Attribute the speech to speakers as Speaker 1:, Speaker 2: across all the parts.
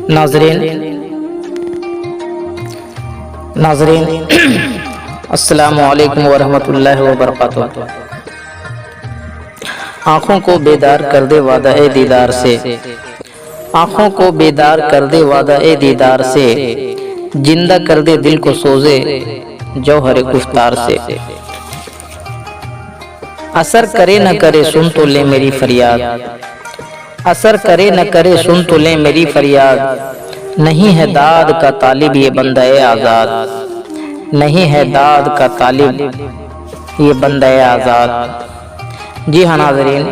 Speaker 1: नाज़रीन अस्सलामु अलैकुम वरहमतुल्लाहि वबरकातुहू। आँखों को बेदार कर दे वादा-ए दीदार से, आँखों को बेदार कर दे वादा-ए दीदार से, जिंदा कर दे दिल को सोजे जौहर गुफ्तार से। असर करे न करे सुन तो ले मेरी फरियाद, असर करे न करे सुन तो ले मेरी फरियाद। नहीं है दाद का तालिब ये बंदा-ए आज़ाद, नहीं है दाद का तालिब ये बंदा-ए आज़ाद। जी हाँ नाज़रीन,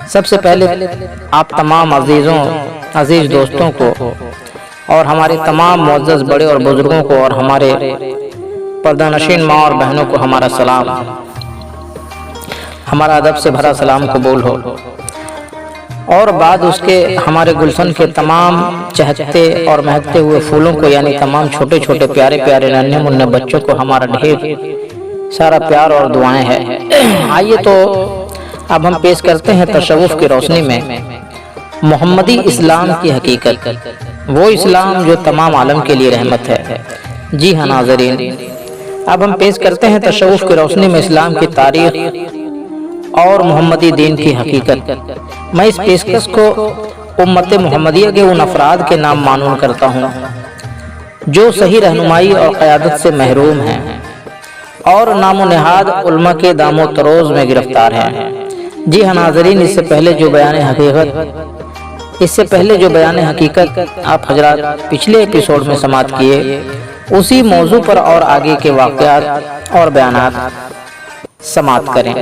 Speaker 1: सबसे पहले आप तमाम अजीज़ दोस्तों को और हमारे तमाम मुअज़्ज़ज़ बड़े और बुज़ुर्गों को और हमारे पर्दानशीन माँ और बहनों को हमारा सलाम, हमारा अदब से भरा सलाम कबूल हो। और बाद उसके हमारे गुलशन के तमाम चहकते और महकते हुए फूलों को, यानी तमाम छोटे छोटे प्यारे प्यारे नन्हे मुन्ने बच्चों को हमारा ढेर सारा प्यार और दुआएं हैं। आइए तो अब हम पेश करते हैं तशव्वुफ़ की रोशनी में मोहम्मदी इस्लाम की हकीकत, वो इस्लाम जो तमाम आलम के लिए रहमत है। जी हाँ नाज़रीन, अब हम पेश करते हैं तशव्वुफ़ की रोशनी में इस्लाम की तारीख़ और मोहम्मदी दीन की हकीकत। मैं इस पेशकश को उम्मत मुहम्मदिया के उन अफराद के नाम मानून करता हूँ जो सही रहनुमाई और क़यादत से महरूम हैं और नामो नेहाद उल्मा के दामो तरोज़ में गिरफ्तार हैं। जी हाँ नाज़रीन, इससे पहले जो बयान हकीकत आप हजरात पिछले एपिसोड में समाअत किए, उसी मौजू पर और आगे के वाक़यात और बयानात समाअत करें।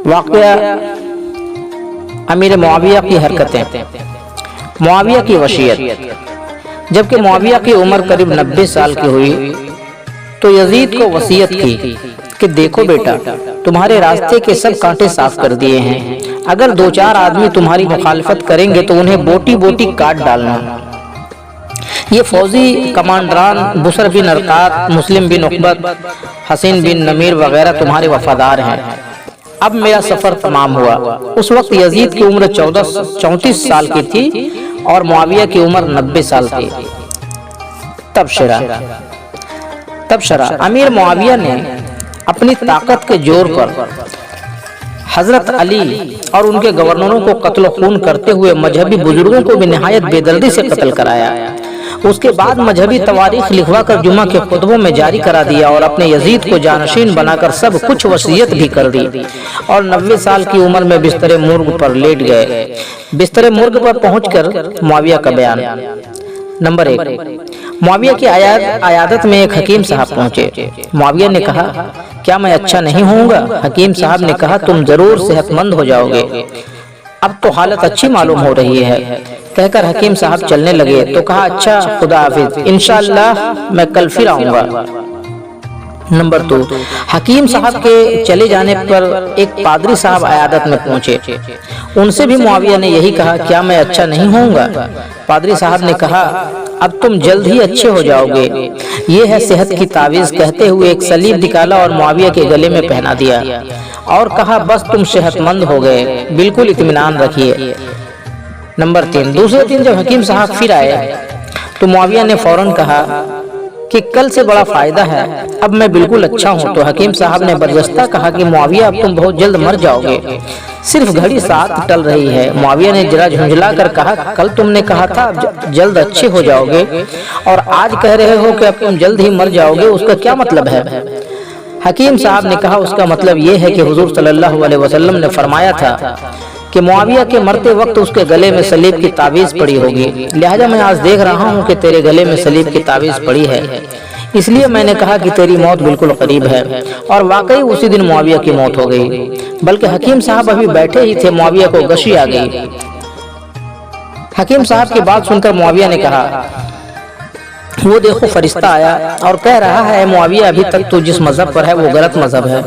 Speaker 1: वाक़या अमीर मुआविया की हरकतें, मुआविया की वसीयत। जबकि मुआविया की उम्र करीब 90 साल की हुई तो यजीद को वसीयत की कि देखो बेटा, तुम्हारे रास्ते के सब कांटे साफ कर दिए हैं, अगर 2-4 आदमी तुम्हारी मुखालफत करेंगे तो उन्हें बोटी बोटी काट डालना। ये फौजी कमांडरान बुसर बिन अरकात, मुस्लिम बिन उक़बत, हसीन बिन नमीर वगैरह तुम्हारे वफादार हैं। अब मेरा सफर तमाम हुआ। उस वक्त यजीद की उम्र 34 साल की थी और मुआविया की उम्र 90 साल थी। तब शरा अमीर मुआविया ने अपनी ताकत के जोर पर हजरत अली और उनके गवर्नरों को कत्ल खून करते हुए मजहबी बुजुर्गों को भी निहायत बेदर्दी से कत्ल कराया। उसके बाद मजहबी तवारीख लिखवा कर जुमा के खुतबों में जारी करा दिया और अपने यजीद को जानशीन बनाकर सब कुछ वसीयत भी कर दी और 90 साल की उम्र में बिस्तर मुर्ग पर लेट गए। बिस्तर मुर्ग पर पहुंचकर मुआविया का बयान। नंबर 1, मुआविया की आयादत में एक हकीम साहब पहुंचे। मुआविया ने कहा, क्या मैं अच्छा नहीं होऊंगा? हकीम साहब ने कहा, तुम जरूर सेहतमंद हो जाओगे, अब तो हालत अच्छी मालूम हो रही है। कहकर हकीम साहब चलने लगे तो कहा, अच्छा खुदा हाफिज, इंशाअल्लाह मैं कल फिर आऊंगा। नंबर 2, हकीम साहब के चले जाने पर एक पादरी साहब आयादत में पहुंचे। उनसे भी मुआविया ने यही कहा, क्या मैं अच्छा नहीं होऊंगा? पादरी साहब ने कहा, अब तुम जल्द ही अच्छे हो जाओगे, ये है सेहत की तावीज़। कहते हुए एक सलीब निकाला और मुआविया के गले में पहना दिया और कहा, बस तुम सेहतमंद हो गए, बिल्कुल इत्मीनान रखिए। नंबर 3, दूसरे दिन जब हकीम साहब फिर आए तो मुआविया ने फौरन कहा कि कल से बड़ा फायदा है, अब मैं बिल्कुल अच्छा हूँ। तो हकीम साहब ने बर्जस्ता कहा कि मुआविया, अब तुम बहुत जल्द मर जाओगे, सिर्फ घड़ी 7 टल रही है। मुआविया ने जरा झुंझला कर कहा, कल तुमने कहा था जल्द अच्छे हो जाओगे और आज कह रहे हो कि अब तुम जल्द ही मर जाओगे, उसका क्या मतलब है? हकीम साहब ने कहा, उसका मतलब ये है कि हुजूर सल्लल्लाहु अलैहि वसल्लम ने फरमाया था कि मुआविया के मरते वक्त उसके गले में सलीब की तावीज़ पड़ी होगी, लिहाजा मैं आज देख रहा हूँ कि तेरे गले में सलीब की तावीज़ पड़ी है, इसलिए मैंने कहा कि तेरी मौत बिल्कुल करीब है। और वाकई उसी दिन मुआविया की मौत हो गई। बल्कि हकीम साहब अभी बैठे ही थे, मुआविया को गशी आ गई। हकीम साहब की बात सुनकर मुआविया ने कहा, वो देखो फरिश्ता आया और कह रहा है, मुआविया अभी तक तो जिस मजहब पर है वो गलत मजहब है,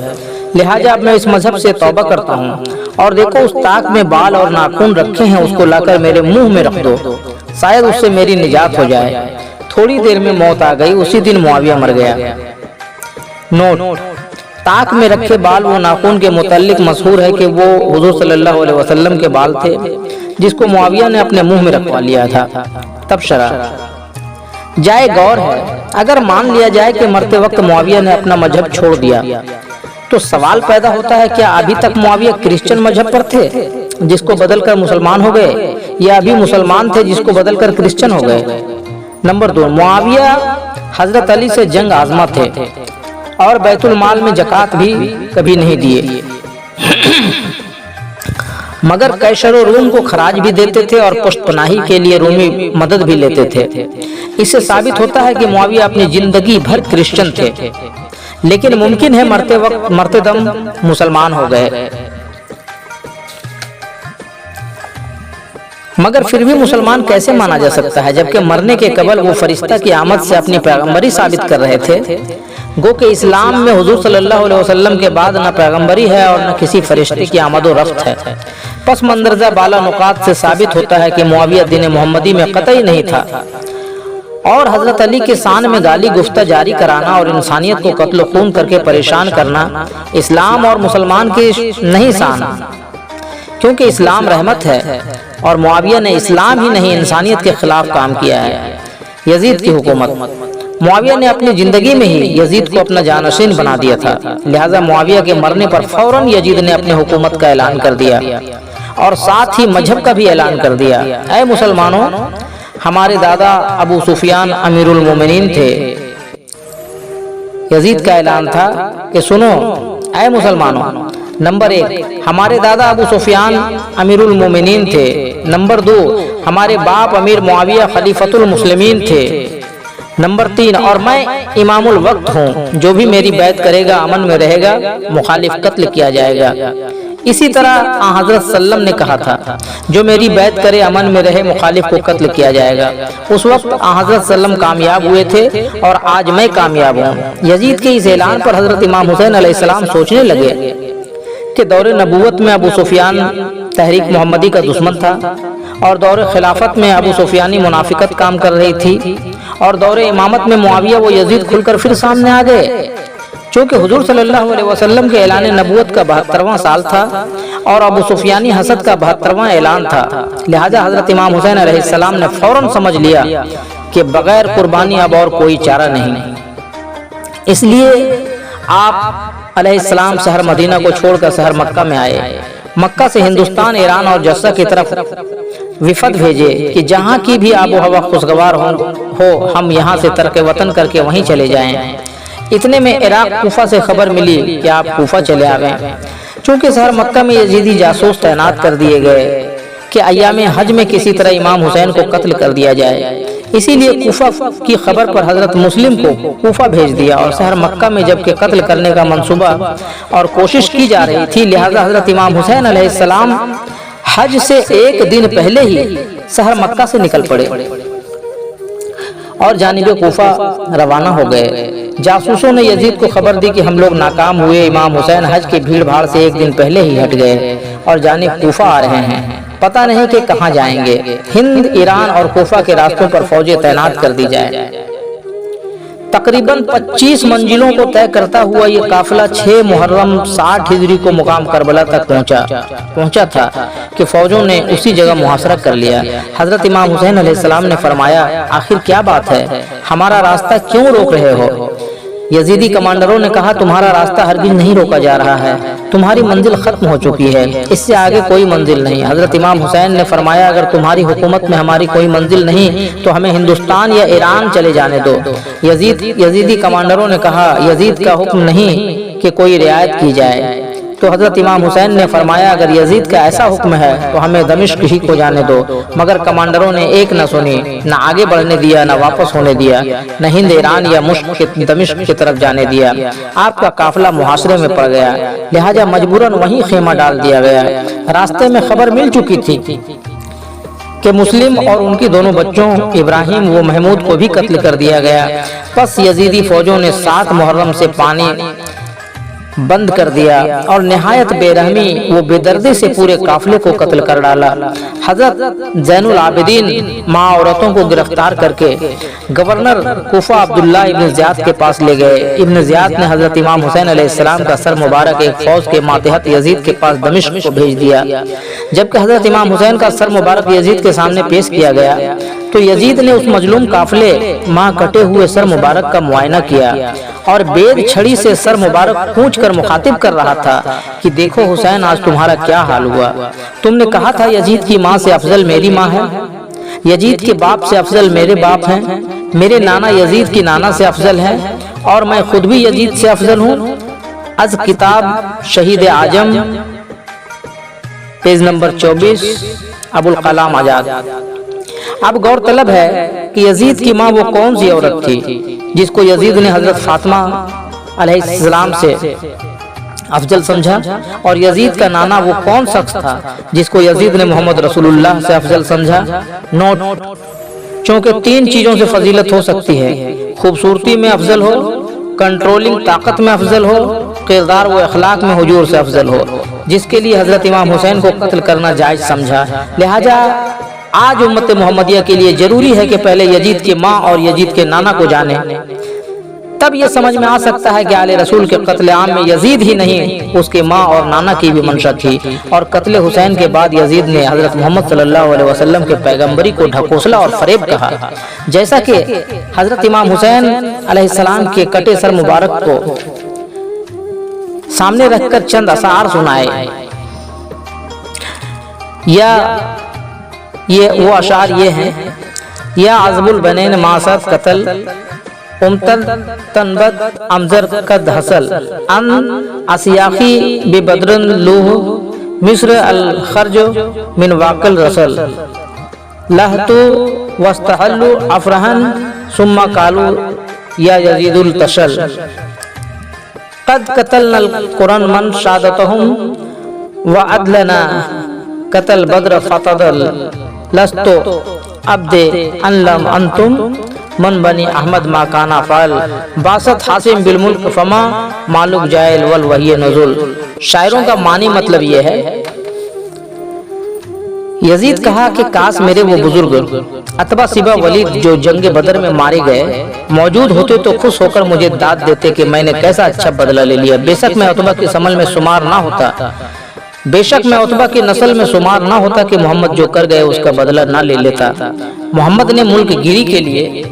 Speaker 1: लिहाजा अब मैं इस मजहब से तौबा करता हूँ। और देखो उस ताक में बाल और नाखून रखे हैं, उसको लाकर मेरे मुंह में रख दो, शायद उससे मेरी निजात हो जाए। थोड़ी देर में मौत आ गई, उसी दिन मुआविया मर गया। नोट, ताक में रखे बाल वो नाखून के मुताल्लिक मशहूर है कि वो हुजूर सल्लल्लाहु अलैहि वसल्लम के बाल थे। جس کو معاویہ نے اپنے منہ میں رکھوا لیا تھا۔ تب شرح جائے غور ہے، اگر مان لیا جائے کہ مرتے وقت معاویہ نے اپنا مذہب چھوڑ دیا تو سوال پیدا ہوتا ہے کیا ابھی تک معاویہ کرسچن مذہب پر تھے جس کو بدل کر مسلمان ہو گئے، یا ابھی مسلمان تھے جس کو بدل کر کرسچن ہو گئے؟ نمبر 2، معاویہ حضرت علی سے جنگ آزما تھے اور بیت المال میں زکوٰۃ بھی کبھی نہیں دیے، مگر قیصر و روم کو خراج بھی دیتے تھے اور پشت پناہی کے لیے رومی مدد بھی لیتے تھے۔ اس سے ثابت ہوتا ہے کہ معاویہ اپنی زندگی بھر کرسچن تھے، لیکن ممکن ہے مرتے دم مسلمان ہو گئے، مگر پھر بھی مسلمان کیسے مانا جا سکتا ہے جبکہ مرنے کے قبل وہ فرشتہ کی آمد سے اپنی پیغمبری ثابت کر رہے تھے؟ گو کہ اسلام میں حضور صلی اللہ علیہ وسلم کے بعد نہ پیغمبری ہے اور نہ کسی فرشتے کی آمد و رفت ہے۔ پس مندرجہ بالا نکات سے ثابت ہوتا ہے کہ معاویہ دین محمدی میں قطعی نہیں تھا، اور حضرت علی کے شان میں گالی گفتہ جاری کرانا اور انسانیت کو قتل و خون کر کے پریشان کرنا اسلام اور مسلمان کی نہیں شان، کیونکہ اسلام رحمت ہے اور معاویہ نے اسلام ہی نہیں انسانیت کے خلاف کام کیا ہے۔ یزید کی حکومت، معاویہ نے اپنی زندگی میں ہی یزید کو اپنا جانشین بنا دیا تھا، لہٰذا معاویہ کے مرنے پر فوراً یزید نے اپنی حکومت کا اعلان کر دیا اور ساتھ ہی مذہب کا بھی اعلان کر دیا۔ اے مسلمانوں، ہمارے دادا ابو سفیان امیر المومنین تھے۔ یزید کا اعلان تھا کہ سنو اے مسلمانوں، نمبر 1، ہمارے دادا ابو سفیان امیر المومنین تھے۔ نمبر 2، ہمارے باپ امیر معاویہ خلیفۃ المسلمین تھے۔ نمبر 3، اور میں امام الوقت ہوں، جو بھی میری بیعت کرے گا امن میں رہے گا، مخالف قتل کیا جائے گا۔ اسی طرح حضرت صلی اللہ علیہ وسلم نے کہا تھا جو میری بیعت کرے امن میں رہے، مخالف کو قتل کیا جائے گا۔ اس وقت حضرت صلی اللہ علیہ وسلم کامیاب ہوئے تھے اور آج میں کامیاب ہوں۔ یزید کے اس اعلان پر حضرت امام حسین علیہ السلام سوچنے لگے کہ دور نبوت میں ابو سفیان تحریک محمدی کا دشمن تھا، اور دور خلافت میں ابو سفیانی منافقت کام کر رہی تھی، اور دور امامت میں معاویہ و یزید کھل کر پھر سامنے آ گئے۔ چونکہ حضور صلی اللہ علیہ وسلم کے اعلان نبوت کا 72واں سال تھا اور ابو سفیانی حسد کا 72واں اعلان تھا، لہذا حضرت امام حسین علیہ السلام نے فوراً سمجھ لیا کہ بغیر قربانی اب اور کوئی چارہ نہیں۔ اس لیے آپ علیہ السلام شہر مدینہ کو چھوڑ کر شہر مکہ میں آئے۔ مکہ سے ہندوستان، ایران اور جسہ کی طرف وفد بھیجے کہ جہاں کی بھی آب و ہوا خوشگوار ہو ہم یہاں سے ترک وطن کر کے وہیں چلے جائیں۔ اتنے میں عراق کوفہ سے خبر ملی کہ آپ کوفہ چلے آ گئے۔ چونکہ شہر مکہ میں یزیدی جاسوس تعینات کر دیے گئے کہ ایام حج میں کسی طرح امام حسین کو قتل کر دیا جائے، اسی لیے کوفہ کی خبر پر حضرت مسلم کو کوفہ بھیج دیا، اور شہر مکہ میں جبکہ قتل کرنے کا منصوبہ اور کوشش کی جا رہی تھی، لہذا حضرت امام حسین علیہ السلام حج سے ایک دن پہلے ہی شہر مکہ سے نکل پڑے اور جانب کوفہ روانہ ہو گئے۔ جاسوسوں نے یزید کو خبر دی کہ ہم لوگ ناکام ہوئے، امام حسین حج کی بھیڑ بھاڑ سے ایک دن پہلے ہی ہٹ گئے اور جانب کوفہ آ رہے ہیں، پتہ نہیں کہ کہاں جائیں گے۔ ہند، ایران اور کوفہ کے راستوں پر فوجیں تعینات کر دی جائے۔ تقریباً 25 منزلوں کو طے کرتا ہوا یہ قافلہ 6 محرم 60 ہجری کو مقام کربلا تک پہنچا تھا کہ فوجوں نے اسی جگہ محاصرہ کر لیا۔ حضرت امام حسین علیہ السلام نے فرمایا آخر کیا بات ہے، ہمارا راستہ کیوں روک رہے ہو؟ یزیدی کمانڈروں نے کہا تمہارا راستہ ہرگز نہیں روکا جا رہا ہے، تمہاری منزل ختم ہو چکی ہے، اس سے آگے کوئی منزل نہیں۔ حضرت امام حسین نے فرمایا اگر تمہاری حکومت میں ہماری کوئی منزل نہیں تو ہمیں ہندوستان یا ایران چلے جانے دو۔ یزیدی کمانڈروں نے کہا یزید کا حکم نہیں کہ کوئی رعایت کی جائے، تو حضرت امام حسین نے فرمایا اگر یزید کا ایسا حکم ہے تو ہمیں دمشق ہی کو جانے دو، مگر کمانڈروں نے ایک نہ سنی، نہ آگے بڑھنے دیا، نہ واپس ہونے دیا، نہ ہند، ایران یا دمشق کی طرف جانے دیا۔ آپ کا قافلہ محاصرے میں پڑ گیا، لہٰذا مجبوراً وہیں خیمہ ڈال دیا گیا۔ راستے میں خبر مل چکی تھی کہ مسلم اور ان کی دونوں بچوں ابراہیم و محمود کو بھی قتل کر دیا گیا۔ پس یزیدی فوجوں نے 7 محرم سے बंद कर दिया और निहायत बेरहमी वो बेदर्दी से पूरे काफिले को कत्ल कर डाला। हजरत ज़ैनुल आबिदीन माँ औरतों को गिरफ्तार करके गवर्नर कूफा अब्दुल्ला इब्न ज़ियाद के पास ले गए। इब्न ज़ियाद ने हजरत इमाम हुसैन अलैहिस्सलाम का सर मुबारक एक फौज के मातहत यजीद के पास दमिश्क को भेज दिया। जबकि हजरत इमाम हुसैन का सर मुबारक यजीद के सामने पेश किया गया तो यजीद ने उस मजलूम काफिले माँ कटे हुए सर मुबारक का मुआयना किया और बेद छड़ी से सर मुबारक खींच कर मुखातिब कर रहा था कि देखो हुसैन, आज तुम्हारा क्या हाल हुआ। तुमने कहा था यजीद की माँ से अफजल मेरी माँ है, यजीद के बाप से अफजल मेरे बाप हैं, मेरे नाना यजीद की नाना से अफजल हैं और मैं खुद भी यजीद से अफजल हूँ। अज किताब शहीद आजम पेज नंबर 24 अबुल कलाम आजाद। अब गौरतलब है कि यजीद की माँ वो कौन सी औरत थी जिसको यजीद ने हजरत फातिमा अलैहिस्सलाम से अफजल समझा, और यजीद का नाना वो कौन शख्स था जिसको यजीद ने मोहम्मद रसूलुल्लाह से अफजल समझा। नोट, चूंकि 3 चीजों से फजीलत हो सकती है, खूबसूरती में अफजल हो, कंट्रोलिंग ताकत में अफजल हो, किरदार व अखलाक में हुजूर से अफजल हो, जिसके लिए हजरत इमाम हुसैन को कत्ल करना जायज समझा। लिहाजा आज उम्मत मोहम्मदिया के लिए जरूरी है कि पहले यजीद की माँ और यजीद के नाना को जाने, तब यह समझ में आ सकता है कि आले रसूल के कत्ल आम में यजीद ही नहीं उसके माँ और नाना की भी मंशा थी। और कत्ल हुसैन के बाद यजीद ने हजरत मोहम्मद सल्लल्लाहु अलैहि वसल्लम के पैगंबरी को ढकोसला और फरेब कहा, जैसा कि हजरत इमाम हुसैन अलैहिस्सलाम के कटे सर मुबारक को सामने रखकर चंद अशार सुनाए। या ये वो अशार ये हैं, या अज़बुल बनैन मासद कतल उमतल तनबत अमजर कद हसल अन असियाखी बेबदरन लूह मिस्र अल खर्ज मिन वाकल रसल लहतु वस्तहल्लु अफरहन सुम्मा कालू या यजीदुल तशल कद कतलनल कुरान मन शादतहुम व अदलना कतल बद्र फतदल लस्तो अब्दे अनलम अंतुम मन बनी अहमद माकाना फाल बासत हासिम बिल मुल्क फमा मालूक जायल वल वही नजुल। शायरों का मानी मतलब ये है, यजीद कहा कि काश मेरे वो बुजुर्ग अतबा सिबा वलीद जो जंग बदर में मारे गए मौजूद होते तो खुश होकर मुझे दाद देते कि मैंने कैसा अच्छा बदला ले लिया। बेशक मैं अतबा की समल में शुमार ना होता, बेशक मैं उतबा की नस्ल में शुमार ना होता कि मोहम्मद जो कर गए उसका बदला ना ले लेता। मोहम्मद ने मुल्क गिरी के लिए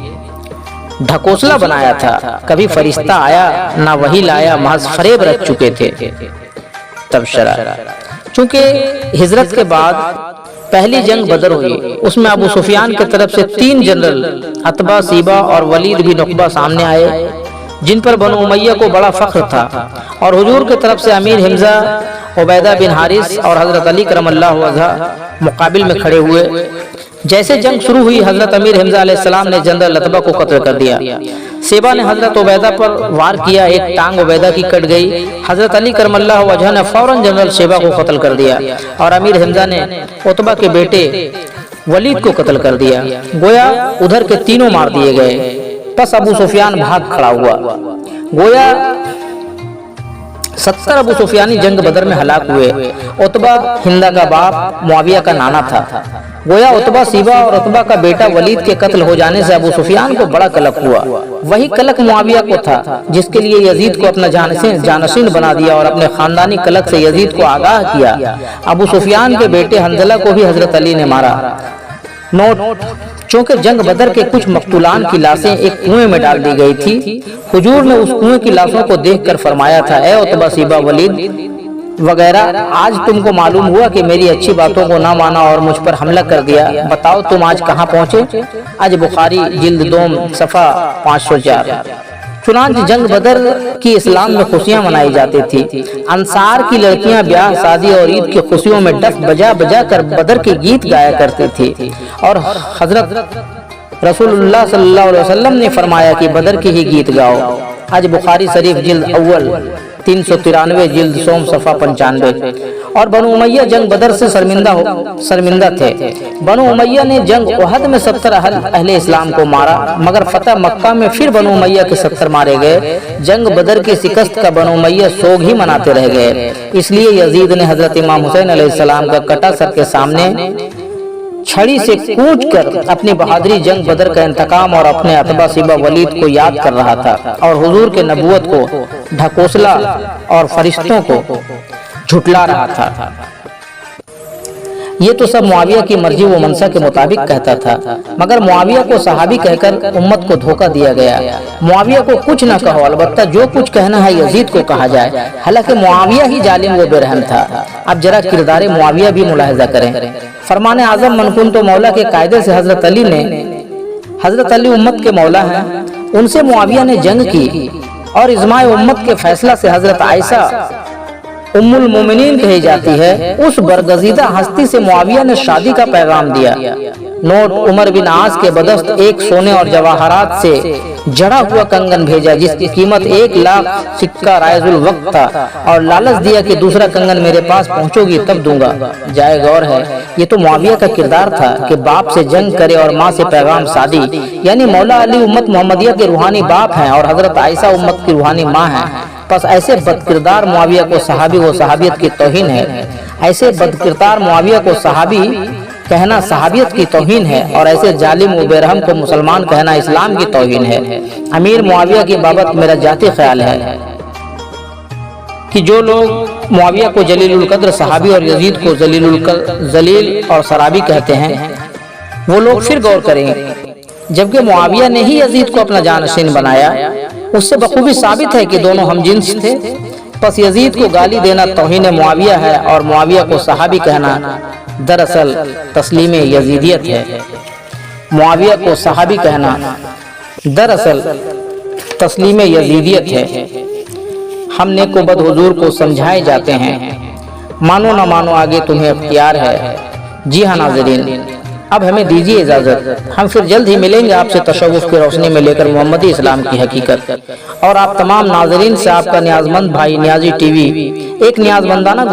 Speaker 1: ढकोसला बनाया था, कभी फरिश्ता आया ना वही लाया, महज फरेब रच चुके थे। तबशरा, चूंकि हिजरत के बाद पहली जंग बदर हुई, उसमें अबू सुफियान की तरफ से 3 जनरल अतबा, सीबा और वलीद भी नुकबा सामने आए जिन पर बनु उमैया को बड़ा फख्र था, और हुजूर की तरफ से अमीर हिमजा, उबैदा बिन हारिस और हजरत अली करमल्लाहु वजह मुकाबिल में खड़े हुए। जैसे जंग शुरू हुई, हजरत अमीर हिमजा अलैहिस्सलाम ने जनरल अतबा को कत्ल कर दिया। सेबा ने हजरत उबैदा पर वार किया, एक टांग उबैदा की कट गई। हजरत अली करमल्लाहु वजह ने फौरन जनरल सेबा को कत्ल कर दिया और अमीर हिमजा ने उतबा के बेटे वलीद को कत्ल कर दिया। गोया उधर के तीनों मार दिए गए। बस अबू सुफियान भाग खड़ा हुआ। गोया 70 अबू सुफियानी जंग बदर में हलाक हुए। उतबा हिंदा का बाप, मुआविया का नाना था। गोया उतबा, सीबा और उतबा का बेटा वलीद के कत्ल हो जाने से अबू सुफियान को बड़ा कलक हुआ। वही कलक मुआविया को था जिसके लिए यजीद को अपना जानशीन बना दिया और अपने खानदानी कलक से यजीद को आगाह किया। अबू सुफियान के बेटे हंजला को भी हजरत अली ने मारा। नोट, चूंकि जंग बदर के कुछ मकतूलान की लाशें एक कुएं में डाल दी गई थी, हुजूर ने उस कुएं की लाशों को देखकर फरमाया था, ए उतबा, सीबा, वलीद वगैरह, आज तुमको मालूम हुआ कि मेरी अच्छी बातों को ना माना और मुझ पर हमला कर दिया। बताओ तुम आज कहाँ पहुँचे। आज बुखारी जिल्द 2 सफ़ा 504। चुनांचे जंग बदर की इस्लाम में खुशियां मनाई जाती थी। अंसार की लड़कियां ब्याह, शादी और ईद की खुशियों में डफ बजा बजा कर बदर के गीत गाया करती थी और हजरत रसूलुल्लाह सल्लल्लाहु अलैहि वसल्लम ने फरमाया कि बदर के ही गीत गाओ। आज बुखारी शरीफ जिल्द अव्वल 393 जिल्द सोम सफ़ा 95। और बनु उमैया जंग बदर से शर्मिंदा थे। बनु उमैया ने जंग उहद में 70 अहले इस्लाम को मारा, मगर फतह मक्का में फिर बनु उमैया के 70 मारे गए। जंग बदर की शिकस्त का बनु उमैया सोग ही मनाते रह गए। इसलिए यजीद ने हजरत इमाम हुसैन अलैहिस्सलाम का कटा सर के सामने छड़ी से कूच कर अपनी बहादुरी जंग बदर का इंतकाम और अपने अतबा सिबा वलीद को याद कर रहा था और हुजूर के नबूवत को ढकोसला और फरिश्तों को झुटला रहा था। ये तो सब मुआविया की मर्जी व मनसा के मुताबिक कहता था, मगर मुआविया को सहाबी कहकर उम्मत को धोखा दिया गया। मुआविया को कुछ न कहो, अलबत्ता जो कुछ कहना है यजीद को कहा जाए। हालांकि मुआविया ही जालिम व बेरहम था। अब जरा किरदार मुआविया भी मुलाहिजा करें। फरमाने आजम मनकून तो मौला के कायदे से हजरत अली उम्मत के मौला हैं, उनसे मुआविया ने जंग की और इजमाए उम्मत के फैसला से हजरत आयशा उम्मुल मोमिनीन कही जाती है, उस बरगजीदा हस्ती से मुआविया ने शादी का पैगाम दिया। नोट उमर बिन आस के बदस्त एक सोने और जवाहरात से जड़ा हुआ कंगन भेजा, जिसकी कीमत 1 लाख सिक्का रायजुल वक्त था, और लालच दिया कि दूसरा कंगन मेरे पास पहुंचोगी तब दूंगा। जाए गौर है, ये तो मुआविया का किरदार था कि बाप से जंग करे और माँ से पैगाम शादी। यानी मौला अली उम्मत मोहम्मदिया के रूहानी बाप हैं और हजरत आयशा उम्मत की रूहानी माँ हैं। बस ऐसे बदकिरदार मुआविया को सहाबी व सहाबियत की तौहीन है। ऐसे बदकिरदार मुआविया को सहाबी कहना सहाबियत की तौहीन है, और ऐसे जालिम व बेरहम को मुसलमान कहना इस्लाम की तौहीन है। अमीर मुआविया की बाबत मेरा जाती ख्याल है कि जो लोग मुआविया को जलीलुल कद्र सहाबी और यजीद को जलील और सराबी कहते हैं, वो लोग फिर गौर करेंगे, जबकि मुआविया ने ही यजीद को अपना जानशीन बनाया। उससे बखूबी साबित है कि दोनों हमजिन्स थे। बस यजीद को गाली देना तौहीन मुआविया है और मुआविया को सहाबी कहना दरअसल तस्लीम यजीदियत है। मुआविया को सहाबी कहना दरअसल तस्लीम यजीदियत है। हम नेको बद हुजूर को समझाए जाते हैं, मानो ना मानो आगे तुम्हें अख्तियार है। जी हाँ नाज़रीन, अब हमें दीजिए इजाजत। हम फिर जल्द ही मिलेंगे आपसे तशव्वुफ़ की रोशनी में लेकर मोहम्मदी इस्लाम की हकीकत। और आप तमाम नाज़रीन से आपका न्याज़मंद भाई नियाज़ी टीवी एक न्याज़मंदाना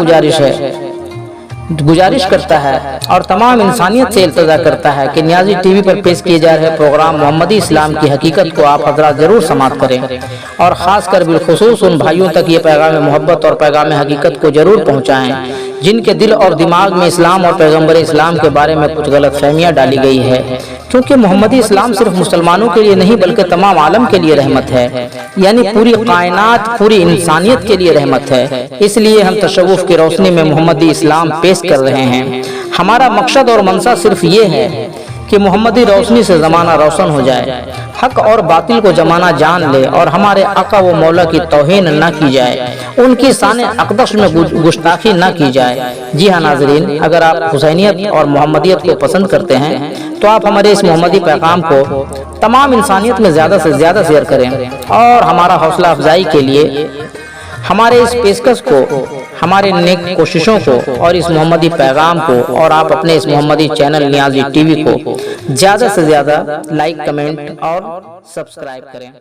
Speaker 1: गुजारिश करता है और तमाम इंसानियत से इल्तजा करता है कि नियाज़ी टीवी पर पेश किए जा रहे प्रोग्राम मोहम्मदी इस्लाम की हकीकत को आप हज़रात ज़रूर समाअत करें, और ख़ास कर बिलखुसूस उन भाइयों तक ये पैगाम मोहब्बत और पैगाम हकीकत को ज़रूर पहुँचाएँ जिनके दिल और दिमाग में इस्लाम और पैगम्बर इस्लाम के बारे में कुछ गलत फहमियाँ डाली गई है। क्योंकि मोहम्मदी इस्लाम सिर्फ मुसलमानों के लिए नहीं बल्कि तमाम आलम के लिए रहमत है, यानी पूरी कायनात, पूरी इंसानियत के लिए रहमत है। इसलिए हम तशव्वुफ़ की रोशनी में मोहम्मदी इस्लाम पेश कर रहे हैं। हमारा मकसद और मनसा सिर्फ ये है कि मोहम्मदी रोशनी से ज़माना रोशन हो जाए, हक और बातिल को जमाना जान ले, और हमारे आका व मौला की तौहीन न की जाए, उनकी शान अक़दस में गुस्ताखी न की जाए। जी हाँ नाज़रीन, अगर आप हुसैनियत और मोहम्मदियत को पसंद करते हैं तो आप हमारे इस मोहम्मदी पैगाम को तमाम इंसानियत में ज़्यादा से ज़्यादा शेयर करें, और हमारा हौसला अफजाई के लिए हमारे इस पेशकश को, हमारे नेक कोशिशों को और इस मोहम्मदी पैगाम को, और आप अपने इस मोहम्मदी चैनल नियाज़ी टीवी को ज़्यादा से ज़्यादा लाइक, कमेंट और सब्सक्राइब करें।